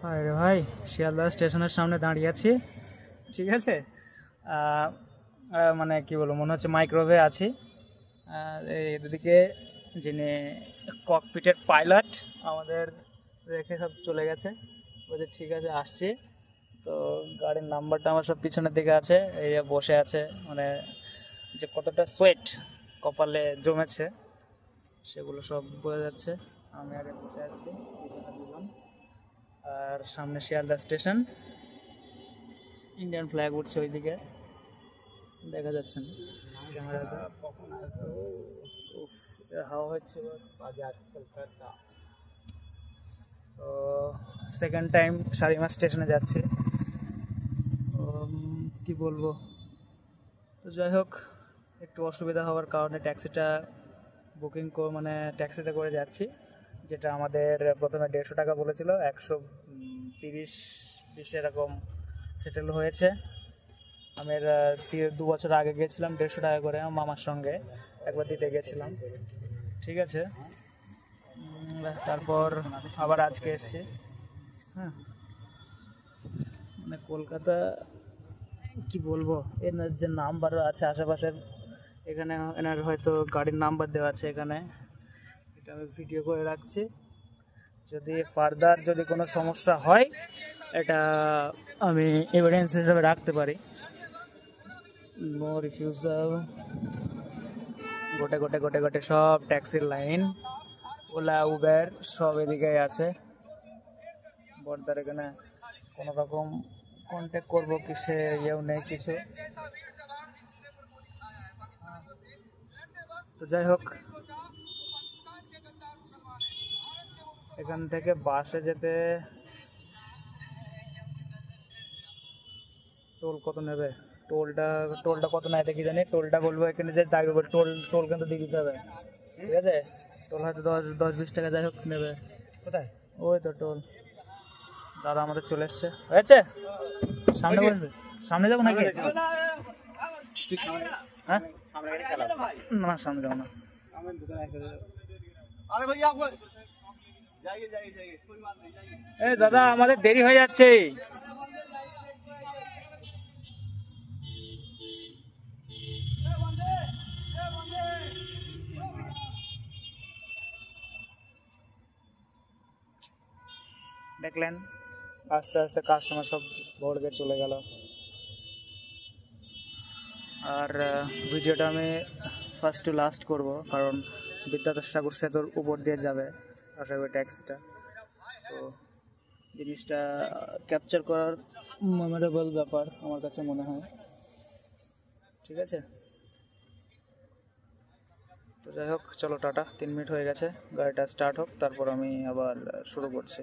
আরে ভাই, শিয়ালদা স্টেশনের সামনে দাঁড়িয়ে আছি। ঠিক আছে, মানে কি বলবো, মনে হচ্ছে মাইক্রোওয়েভে আছি। এদিকে যিনি ককপিটের পাইলট আমাদের রেখে সব চলে গেছে, বলছে ঠিক আছে আসছি। তো গাড়ির নাম্বারটা আমার সব পিছনের দিকে আছে, এই বসে আছে, মানে যে কতটা সোয়েট কপালে জমেছে সেগুলো সব বোঝা যাচ্ছে। আমি আগে বসে আছি, পিছনে দুজন, আর সামনে শিয়ালদা স্টেশন, ইন্ডিয়ান ফ্ল্যাগ উঠছে ওইদিকে, দেখা যাচ্ছে না ক্যামেরাতে। হাওয়া হচ্ছে তো সেকেন্ড টাইম শালিমার স্টেশনে যাচ্ছি। কি বলবো, তো যাই হোক, একটু অসুবিধা হওয়ার কারণে ট্যাক্সিটা মানে ট্যাক্সিতে করে যাচ্ছি, যেটা আমাদের প্রথমে 150 টাকা বলেছিল, 130-20 এরকম সেটেল হয়েছে। আমি 2 বছর আগে গিয়েছিলাম 150 টাকা করে, আমার মামার সঙ্গে একবার দিতে গেছিলাম। ঠিক আছে, তারপর আবার আজকে এসছি। হ্যাঁ, মানে কলকাতা কি বলবো, এনার যে নাম্বার আছে আশেপাশের, এখানে এনার হয়তো গাড়ির নাম্বার দেওয়া আছে এখানে, এটা আমি ভিডিও করে রাখছি। যদি ফার্দার যদি কোনো সমস্যা হয়, এটা আমি এভিডেন্স হিসেবে রাখতে পারি। নো রিফিউজাল, গোটে গোটে গোটে গোটে সব ট্যাক্সির লাইন, ওলা উবের সব এদিকেই আছে। বর্দার এখানে কোনো রকম কন্ট্যাক্ট করবো কি, সে ইয়েও নেই কিছু। তো যাই হোক, এখান থেকে বাসে যেতে টোল কত নেবে, টোলটা কত নেয় দেখি জানি, টোলটা বলবো এখানে যে দাবি, টোল কিন্তু দিয়ে দিতে হবে। ঠিক আছে, টোল হয়তো 10-20 টাকা যাই হোক নেবে। কোথায়? ওই তো টোল। দাদা আমাদের চলে এসছে, হয়েছে সামনে বসবে, সামনে যাবো নাকি? হ্যাঁ, না সামনে যাবো না। এই দাদা, আমাদের দেরি হয়ে যাচ্ছে। দেখলেন, আস্তে আস্তে কাস্টমার সব ভরে চলে গেল। আর ভিডিওটা আমি ফার্স্ট টু লাস্ট করব, কারণ বিদ্যাধর সাগর সেতুর উপর দিয়ে যাবে আশা করি ট্যাক্সিটা। তো জিনিসটা ক্যাপচার করার মেমোরেবল ব্যাপার আমার কাছে মনে হয়। ঠিক আছে, তো যাই হোক, চলো টাটা। 3 মিনিট হয়ে গেছে, গাড়িটা স্টার্ট হোক, তারপর আমি আবার শুরু করছি।